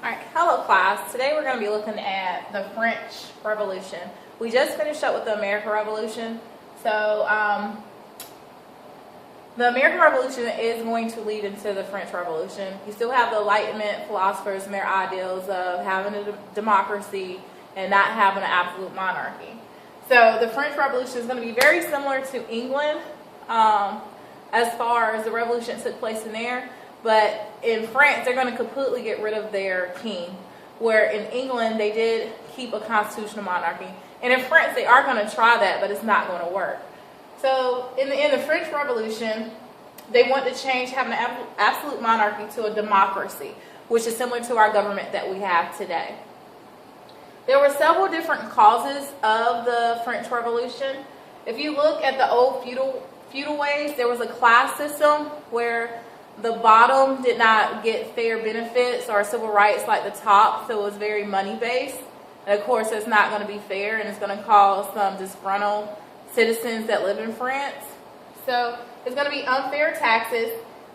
Alright, hello class. Today we're going to be looking at the French Revolution. We just finished up with the American Revolution. So, the American Revolution is going to lead into the French Revolution. You still have the Enlightenment philosophers and their ideals of having a democracy and not having an absolute monarchy. So, the French Revolution is going to be very similar to England as far as the revolution that took place in there. But in France, they're going to completely get rid of their king, where in England, they did keep a constitutional monarchy. And in France, they are going to try that, but it's not going to work. So in the French Revolution, they want to change having an absolute monarchy to a democracy, which is similar to our government that we have today. There were several different causes of the French Revolution. If you look at the old feudal ways, there was a class system where the bottom did not get fair benefits or civil rights like the top, so it was very money-based. And of course, it's not going to be fair, and it's going to cause some disgruntled citizens that live in France. So it's going to be unfair taxes.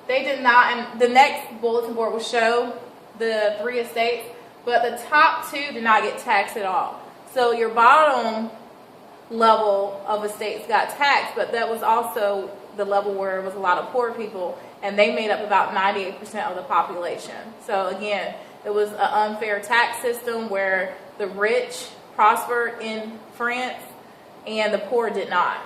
They did not, and the next bulletin board will show the 3 estates, but the top 2 did not get taxed at all. So your bottom level of estates got taxed, but that was also the level where it was a lot of poor people, and they made up about 98% of the population. So again, it was an unfair tax system where the rich prospered in France and the poor did not.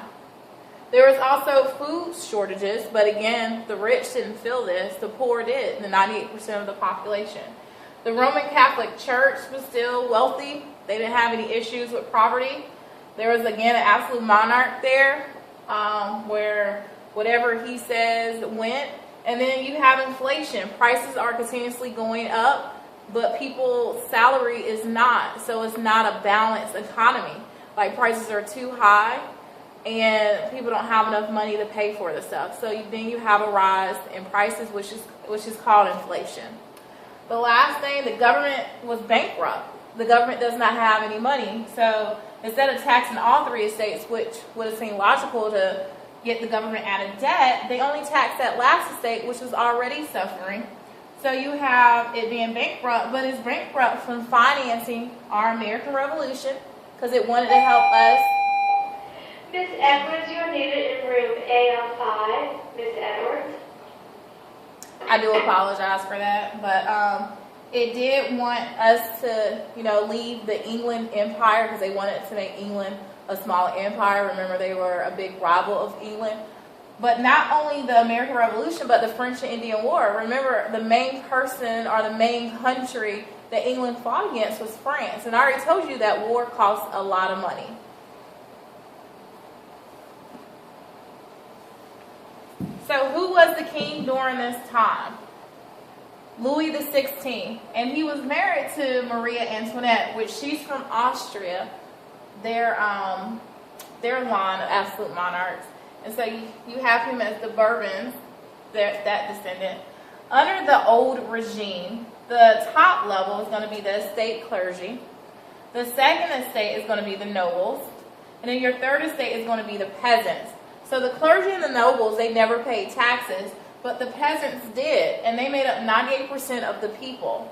There was also food shortages, but again, the rich didn't feel this, the poor did, the 98% of the population. The Roman Catholic Church was still wealthy. They didn't have any issues with poverty. There was again an absolute monarch there, where whatever he says went. And then you have inflation. Prices are continuously going up, but people's salary is not. So it's not a balanced economy. Like prices are too high and people don't have enough money to pay for the stuff. So then you have a rise in prices, which is called inflation. The last thing, the government was bankrupt. The government does not have any money. So instead of taxing all 3 estates, which would have seemed logical to get the government out of debt, they only taxed that last estate, which was already suffering. So you have it being bankrupt, but it's bankrupt from financing our American Revolution because it wanted to help us. Miss Edwards, you're needed in room AL5. Miss Edwards. I do apologize for that, but it did want us to, leave the England Empire because they wanted to make England a small empire. Remember, they were a big rival of England. But not only the American Revolution, but the French and Indian War. Remember, the main person or the main country that England fought against was France. And I already told you that war costs a lot of money. So who was the king during this time? Louis XVI. And he was married to Maria Antoinette, which she's from Austria. Their line of absolute monarchs. And so you have him as the Bourbons, that descendant. Under the old regime, the top level is going to be the estate clergy. The second estate is going to be the nobles. And then your third estate is going to be the peasants. So the clergy and the nobles, they never paid taxes, but the peasants did. And they made up 98% of the people.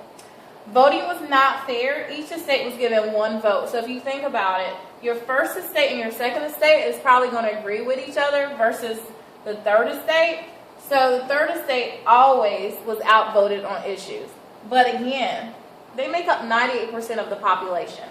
Voting was not fair. Each estate was given 1 vote. So if you think about it, your first estate and your second estate is probably going to agree with each other versus the third estate. So the third estate always was outvoted on issues. But again, they make up 98% of the population.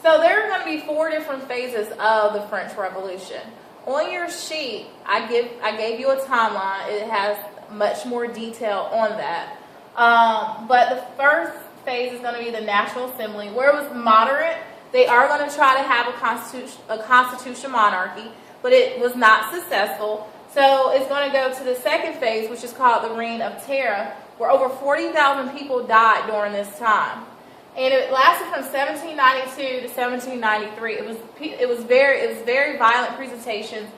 So there are going to be 4 different phases of the French Revolution. On your sheet, I gave you a timeline. It has much more detail on that. But the first phase is going to be the National Assembly, where it was moderate. They are going to try to have a constitutional monarchy, but it was not successful. So it's going to go to the second phase, which is called the Reign of Terror, where over 40,000 people died during this time. And it lasted from 1792 to 1793. It was very violent presentations.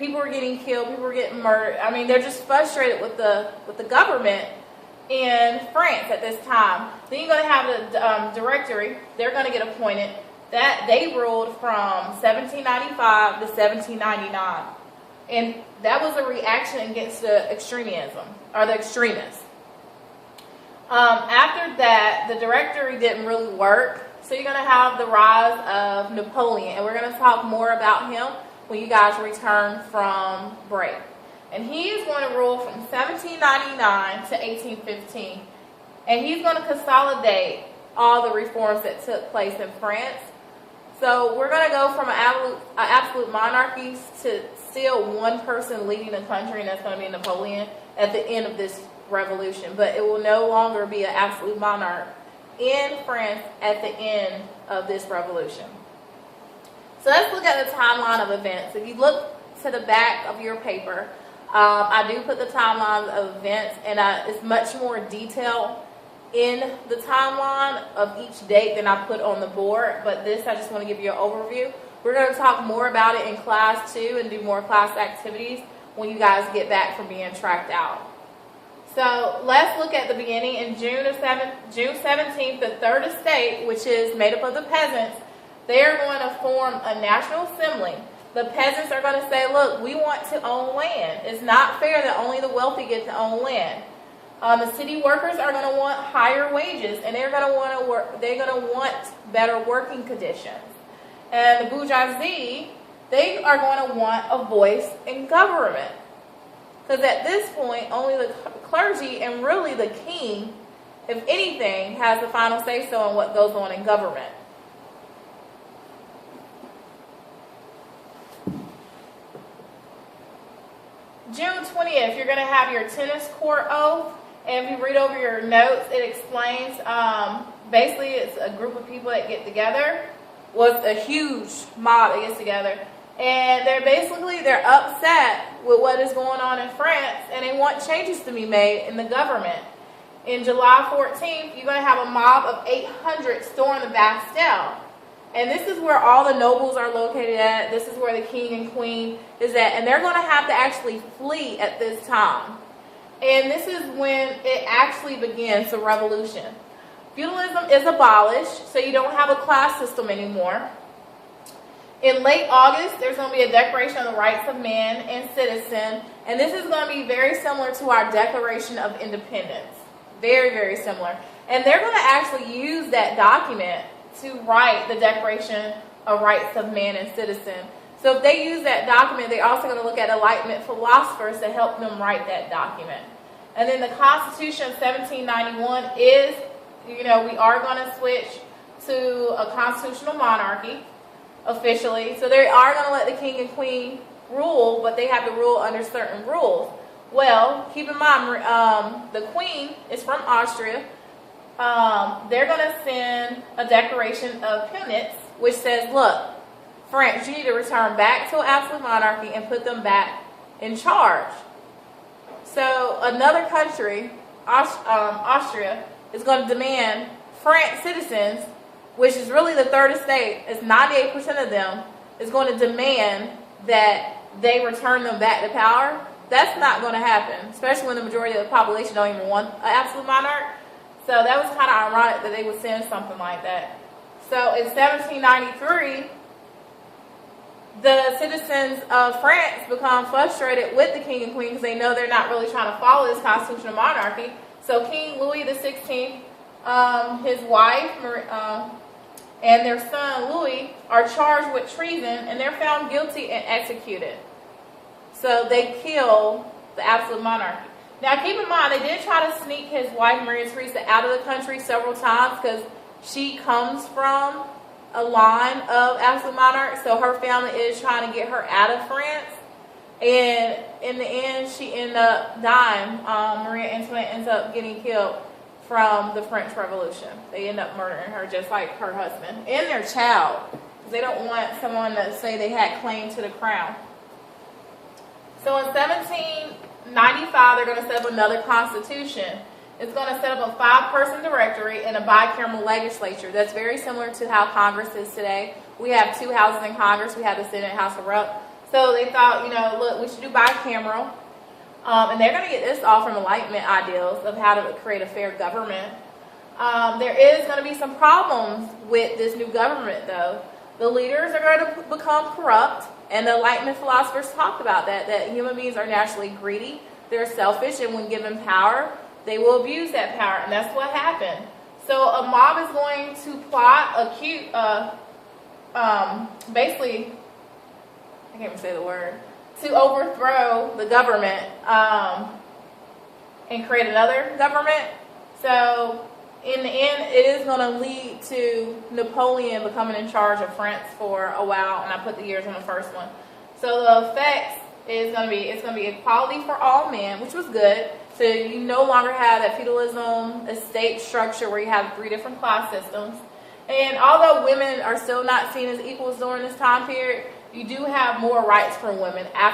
People were getting killed. People were getting murdered. I mean, they're just frustrated with the government in France at this time. Then you're going to have the Directory. They're going to get appointed. That they ruled from 1795 to 1799. And that was a reaction against the extremism, or the extremists. After that, the directory didn't really work. So you're going to have the rise of Napoleon. And we're going to talk more about him when you guys return from break. And he is going to rule from 1799 to 1815. And he's going to consolidate all the reforms that took place in France. So we're going to go from an absolute monarchy to still one person leading the country, and that's going to be Napoleon at the end of this revolution. But it will no longer be an absolute monarch in France at the end of this revolution. So let's look at the timeline of events. If you look to the back of your paper, I do put the timelines of events, and it's much more detailed in the timeline of each date than I put on the board, but this I just want to give you an overview. We're going to talk more about it in class 2 and do more class activities when you guys get back from being tracked out. So let's look at the beginning. In June 17th, the third estate, which is made up of the peasants, they are going to form a national assembly. The peasants are going to say, look, we want to own land. It's not fair that only the wealthy get to own land. The city workers are going to want higher wages, and they're going to want to work. They're going to want better working conditions. And the bourgeoisie, they are going to want a voice in government, because at this point, only the clergy and really the king, if anything, has the final say-so on what goes on in government. June 20th, you're going to have your tennis court oath. And if you read over your notes, it explains, basically it's a group of people that get together. Well, it's a huge mob that gets together. And they're upset with what is going on in France, and they want changes to be made in the government. In July 14th, you're going to have a mob of 800 storm the Bastille. And this is where all the nobles are located at. This is where the king and queen is at. And they're going to have to actually flee at this time. And this is when it actually begins, the revolution. Feudalism is abolished, so you don't have a class system anymore. In late August, there's going to be a Declaration of the Rights of Man and Citizen. And this is going to be very similar to our Declaration of Independence. Very, very similar. And they're going to actually use that document to write the Declaration of Rights of Man and Citizen. So if they use that document, they're also going to look at Enlightenment philosophers to help them write that document. And then the Constitution of 1791 is, we are going to switch to a constitutional monarchy officially. So they are going to let the king and queen rule, but they have to rule under certain rules. Well, keep in mind, the queen is from Austria. They're going to send a declaration of Pünitz, which says, look, France, you need to return back to an absolute monarchy and put them back in charge. So another country, Austria, is going to demand France citizens, which is really the third estate, is 98% of them, is going to demand that they return them back to power. That's not going to happen, especially when the majority of the population don't even want an absolute monarch. So that was kind of ironic that they would send something like that. So in 1793, the citizens of France become frustrated with the king and queen because they know they're not really trying to follow this constitutional monarchy. So King Louis XVI, his wife, and their son Louis are charged with treason, and they're found guilty and executed. So they kill the absolute monarchy. Now keep in mind, they did try to sneak his wife Maria Theresa out of the country several times because she comes from a line of absolute monarchs, so her family is trying to get her out of France. And in the end, she ended up dying. Maria Antoinette ends up getting killed from the French Revolution. They end up murdering her just like her husband and their child, because they don't want someone to say they had claim to the crown. So in 1795, they're going to set up another constitution. It's going to set up a 5-person directory and a bicameral legislature. That's very similar to how Congress is today. We have 2 houses in Congress. We have the Senate and House of Reps. So they thought, look, we should do bicameral. And they're going to get this all from Enlightenment ideals of how to create a fair government. There is going to be some problems with this new government, though. The leaders are going to become corrupt, and the Enlightenment philosophers talked about that human beings are naturally greedy, they're selfish, and when given power, they will abuse that power, and that's what happened. So a mob is going to plot, basically, I can't even say the word, to overthrow the government and create another government. So in the end, it is going to lead to Napoleon becoming in charge of France for a while, and I put the years on the first one. So the effects is going to be, it's going to be equality for all men, which was good. So you no longer have that feudalism estate structure where you have 3 different class systems. And although women are still not seen as equals during this time period, you do have more rights for women after